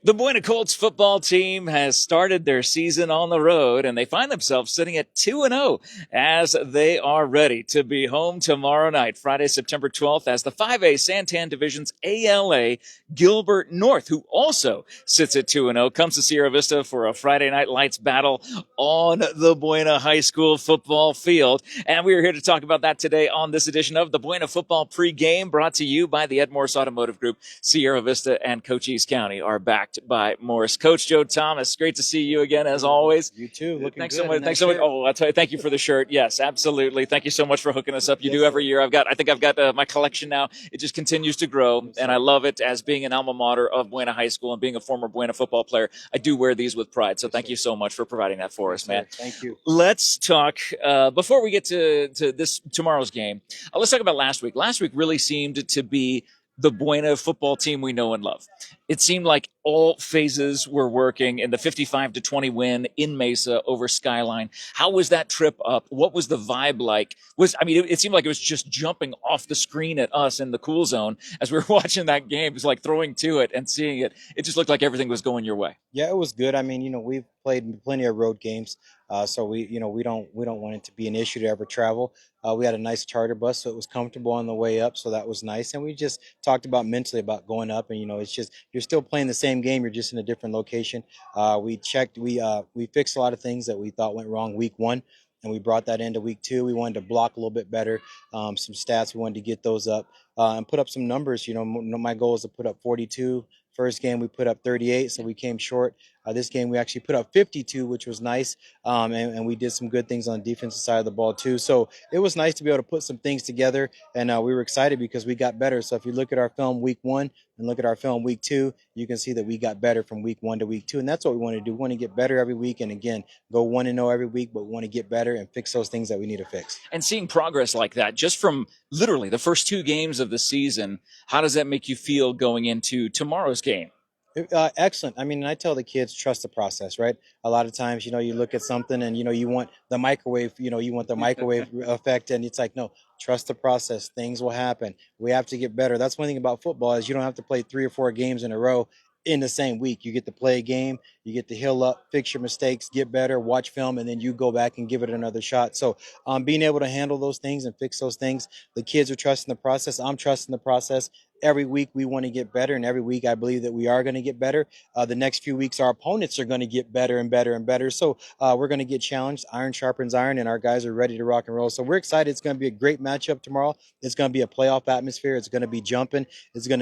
The Buena Colts football team has started their season on the road, and they find themselves sitting at 2-0 as they are ready to be home tomorrow night, Friday, September 12th, as the 5A Santan Division's ALA Gilbert North, who also sits at 2-0, comes to Sierra Vista for a Friday night lights battle on the Buena High School football field. And we are here to talk about that today on this edition of the Buena Football Pregame, brought to you by the Morse Automotive Group. Sierra Vista and Cochise County are backed by Morse. Coach Joe Thomas, great to see you again as always. You too. Looking thanks good so much. in that Thanks so much. shirt. Oh, I'll tell you, thank you for the shirt. Yes, absolutely. Thank you so much for hooking us up. You Yes, do every sir. year. I think I've got my collection now. It just continues to grow, Yes, and sir. I love it. As being an alma mater of Buena High School and being a former Buena football player, I do wear these with pride. So Yes, thank sir. you so much for providing that for Yes, us, man. sir. Thank you. Let's talk before we get to this tomorrow's game. Let's talk about last week. Last week really seemed to be the Buena football team we know and love. It seemed like all phases were working in the 55-20 win in Mesa over Skyline. How was that trip up? What was the vibe like? It seemed like it was just jumping off the screen at us in the cool zone as we were watching that game. It was like throwing to it and seeing it. It just looked like everything was going your way. Yeah, it was good. I mean, we've played plenty of road games, so we don't want it to be an issue to ever travel. We had a nice charter bus, so it was comfortable on the way up, so that was nice. And we just talked about mentally about going up, and it's just you're still playing the same game, you're just in a different location. We fixed a lot of things that we thought went wrong week one. And we brought that into week two. We wanted to block a little bit better, some stats. We wanted to get those up and put up some numbers. My goal is to put up 42. First game we put up 38, so we came short. This game we actually put up 52, which was nice, and we did some good things on the defensive side of the ball too. So it was nice to be able to put some things together, and we were excited because we got better. So if you look at our film week one and look at our film week two, you can see that we got better from week one to week two, and that's what we want to do. We want to get better every week, and again, go 1-0 every week, but we want to get better and fix those things that we need to fix. And seeing progress like that, just from literally the first two games of the season, how does that make you feel going into tomorrow's game? Excellent. I mean, I tell the kids, trust the process, right? A lot of times, you look at something and, you want the microwave, you want the microwave effect. And it's like, no, trust the process. Things will happen. We have to get better. That's one thing about football is you don't have to play 3 or 4 games in a row in the same week. You get to play a game, you get to heal up, fix your mistakes, get better, watch film, and then you go back and give it another shot. So being able to handle those things and fix those things, the kids are trusting the process. I'm trusting the process. Every week we want to get better, and every week I believe that we are going to get better. The next few weeks our opponents are going to get better and better and better. So we're going to get challenged. Iron sharpens iron, and our guys are ready to rock and roll. So we're excited. It's going to be a great matchup tomorrow. It's going to be a playoff atmosphere. It's going to be jumping. It's going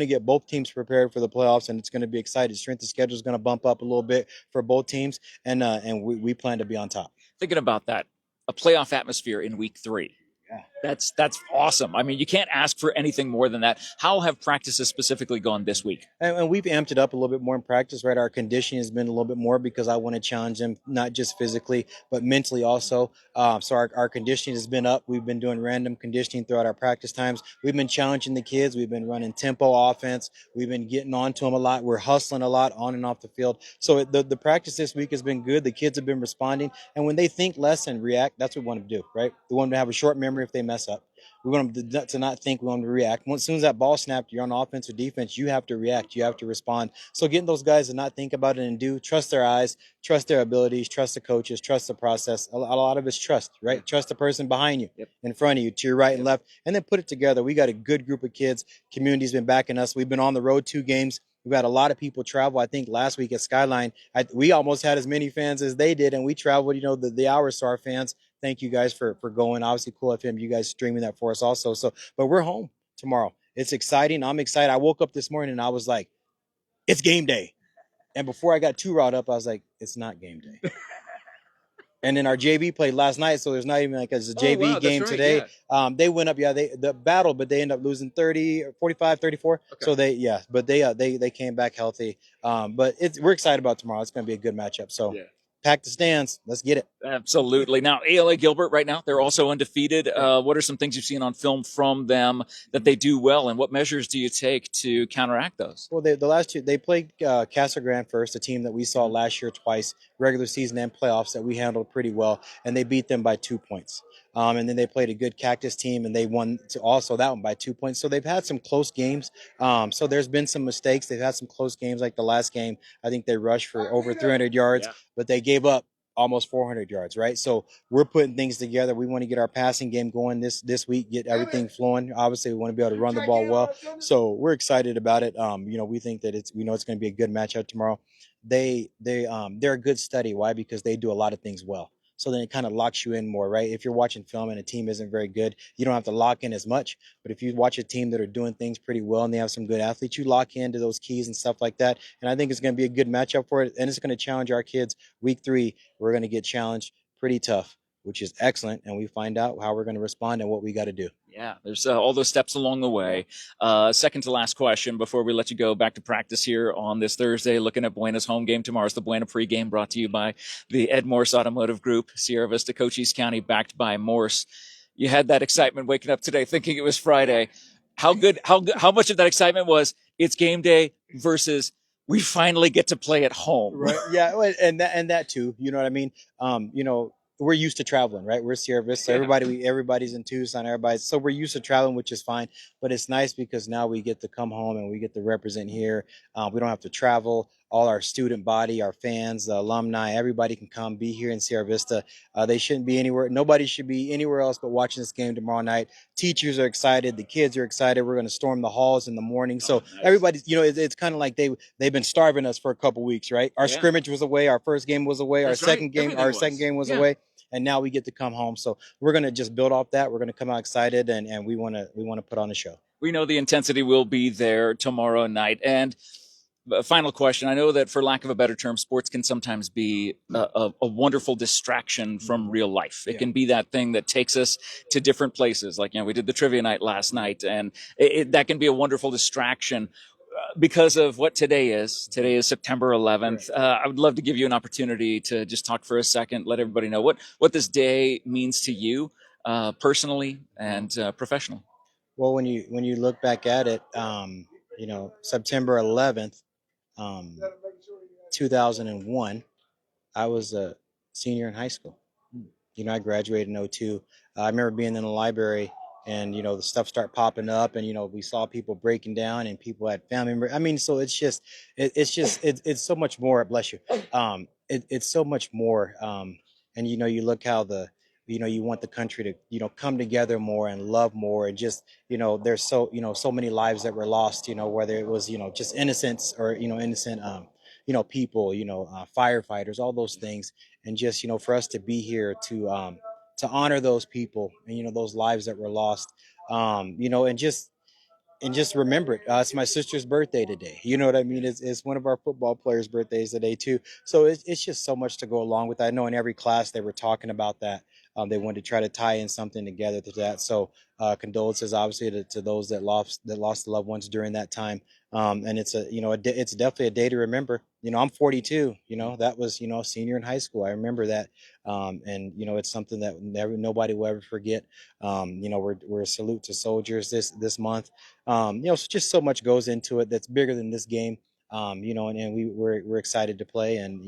to get both teams prepared for the playoffs, and it's going to be exciting. Strength of schedule is going to bump up a little bit for both teams, and we plan to be on top. Thinking about that, a playoff atmosphere in week 3. Yeah. That's awesome. I mean, you can't ask for anything more than that. How have practices specifically gone this week? And we've amped it up a little bit more in practice, right? Our conditioning has been a little bit more because I want to challenge them, not just physically, but mentally also. So our conditioning has been up. We've been doing random conditioning throughout our practice times. We've been challenging the kids. We've been running tempo offense. We've been getting on to them a lot. We're hustling a lot on and off the field. So the practice this week has been good. The kids have been responding. And when they think less and react, that's what we want them to do, right? We want them to have a short memory if they mess up. We want them to not think, we want them to react. As soon as that ball snapped, you're on offense or defense, you have to react. You have to respond. So getting those guys to not think about it and trust their eyes, trust their abilities, trust the coaches, trust the process. A lot of it's trust, right? Trust the person behind you, Yep. in front of you, to your right and left, and then put it together. We got a good group of kids. Community's been backing us. We've been on the road 2 games. We've had a lot of people travel. I think last week at Skyline, we almost had as many fans as they did, and we traveled, the hours. So our fans, thank you guys for going. Obviously, Cool FM, you guys streaming that for us also. So, but we're home tomorrow. It's exciting. I'm excited. I woke up this morning and I was like, it's game day. And before I got too wrought up, I was like, it's not game day. And then our JV played last night, so there's not even like it's a JV game right, today. yeah. They went up, the battle, but they ended up losing 30, 45, 34. Okay. So they came back healthy. But we're excited about tomorrow. It's going to be a good matchup. So Yeah. pack the stands. Let's get it. Absolutely. Now, ALA Gilbert right now, they're also undefeated. What are some things you've seen on film from them that they do well, and what measures do you take to counteract those? Well, the last two, they played Casa Grande first, a team that we saw last year twice, regular season and playoffs, that we handled pretty well, and they beat them by 2 points. and then they played a good Cactus team, and they won also that one by 2 points. So they've had some close games. So there's been some mistakes. They've had some close games, like the last game. I think they rushed for over 300 yards, but they gave up almost 400 yards, right? So we're putting things together. We want to get our passing game going this week, get everything flowing. Obviously, we want to be able to run the ball well. So we're excited about it. We think that it's going to be a good matchup tomorrow. They're a good study. Why? Because they do a lot of things well. So then it kind of locks you in more, right? If you're watching film and a team isn't very good, you don't have to lock in as much. But if you watch a team that are doing things pretty well and they have some good athletes, you lock into those keys and stuff like that. And I think it's going to be a good matchup for it. And it's going to challenge our kids. Week 3, we're going to get challenged pretty tough, which is excellent. And we find out how we're going to respond and what we got to do. Yeah, there's all those steps along the way. Second to last question before we let you go back to practice here on this Thursday, looking at Buena's home game tomorrow. It's the Buena Pregame, brought to you by the Ed Morse Automotive Group, Sierra Vista, Cochise County, backed by Morse. You had that excitement waking up today thinking it was Friday. How much of that excitement was it's game day versus we finally get to play at home? Right. Yeah. And that too, you know what I mean? We're used to traveling, right? We're Sierra Vista. Everybody's in Tucson. So we're used to traveling, which is fine. But it's nice because now we get to come home and we get to represent here. We don't have to travel. All our student body, our fans, the alumni, everybody can come be here in Sierra Vista. They shouldn't be anywhere. Nobody should be anywhere else but watching this game tomorrow night. Teachers are excited. The kids are excited. We're going to storm the halls in the morning. So nice. Everybody's, it's kind of like they've been starving us for a couple weeks, right? Our scrimmage was away. Our first game was away. That's our second game was away. And now we get to come home. So we're going to just build off that. We're going to come out excited, and we want to put on a show. We know the intensity will be there tomorrow night. And final question. I know that, for lack of a better term, sports can sometimes be a wonderful distraction from real life. It can be that thing that takes us to different places. Like, we did the trivia night last night, and that can be a wonderful distraction. Because of what today is. Today is September 11th. I would love to give you an opportunity to just talk for a second, let everybody know what this day means to you personally and professionally. Well, when you look back at it, September 11th, 2001, I was a senior in high school. I graduated in 2002. I remember being in the library, and the stuff start popping up, and we saw people breaking down, and people had family members. I mean, so it's so much more. Bless you. It's so much more. And you look how you want the country to come together more and love more, and just there's so many lives that were lost. Whether it was just innocents or innocent people, firefighters, all those things, and just for us to be here to honor those people and those lives that were lost, and just remember it. It's my sister's birthday today. You know what I mean? It's one of our football players' birthdays today too. So it's just so much to go along with that. I know in every class they were talking about that. They wanted to try to tie in something together to that. So condolences, obviously, to those that lost loved ones during that time. And it's it's definitely a day to remember. I'm 42. That was senior in high school. I remember that. And it's something that nobody will ever forget. We're a salute to soldiers this month. So just so much goes into it that's bigger than this game. And we're excited to play, and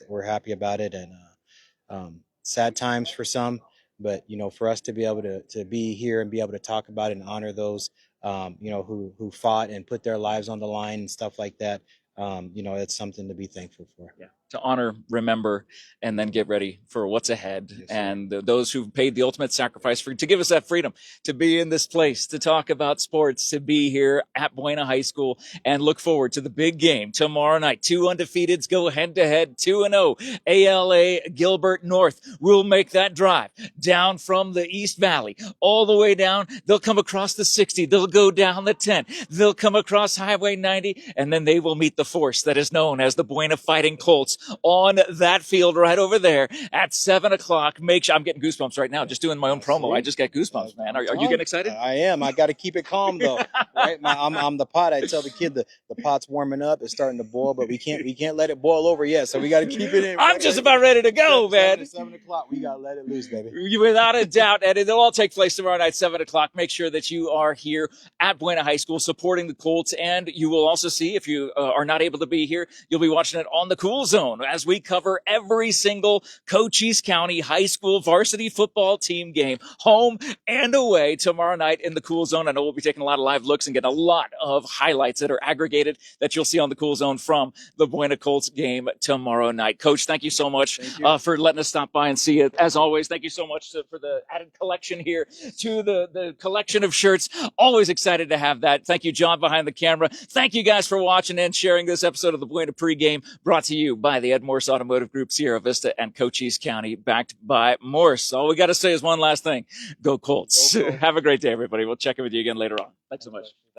we're happy about it, and sad times for some, but for us to be able to be here and be able to talk about it and honor those who fought and put their lives on the line and stuff like that, it's something to be thankful for. Yeah. To honor, remember, and then get ready for what's ahead. Yes, and those who paid the ultimate sacrifice to give us that freedom to be in this place, to talk about sports, to be here at Buena High School, and look forward to the big game tomorrow night. 2 undefeateds go head-to-head, 2-0. ALA Gilbert North will make that drive down from the East Valley all the way down. They'll come across the 60. They'll go down the 10. They'll come across Highway 90, and then they will meet the force that is known as the Buena Fighting Colts on that field right over there at 7 o'clock. Make sure, I'm getting goosebumps right now just doing my own promo. I just got goosebumps, man. Are you getting excited? I am. I got to keep it calm though, right? I'm the pot. I tell the kid the pot's warming up. It's starting to boil, but we can't let it boil over yet. So we got to keep it in. I'm just about ready to go, man. 7 o'clock. We got to let it loose, baby. Without a doubt. And it'll all take place tomorrow night, 7 o'clock. Make sure that you are here at Buena High School supporting the Colts. And you will also see, if you are not able to be here, you'll be watching it on the Cool Zone Zone as we cover every single Cochise County high school varsity football team game, home and away, tomorrow night in the Cool Zone. I know we'll be taking a lot of live looks and getting a lot of highlights that are aggregated that you'll see on the Cool Zone from the Buena Colts game tomorrow night. Coach, thank you so much for letting us stop by and see it. As always, thank you so much for the added collection here to the collection of shirts. Always excited to have that. Thank you, John, behind the camera. Thank you guys for watching and sharing this episode of the Buena Pregame, brought to you by the Ed Morse Automotive Group, Sierra Vista, and Cochise County, backed by Morse. All we got to say is one last thing. Go Colts. Go Colts. Have a great day, everybody. We'll check in with you again later on. Thanks so much.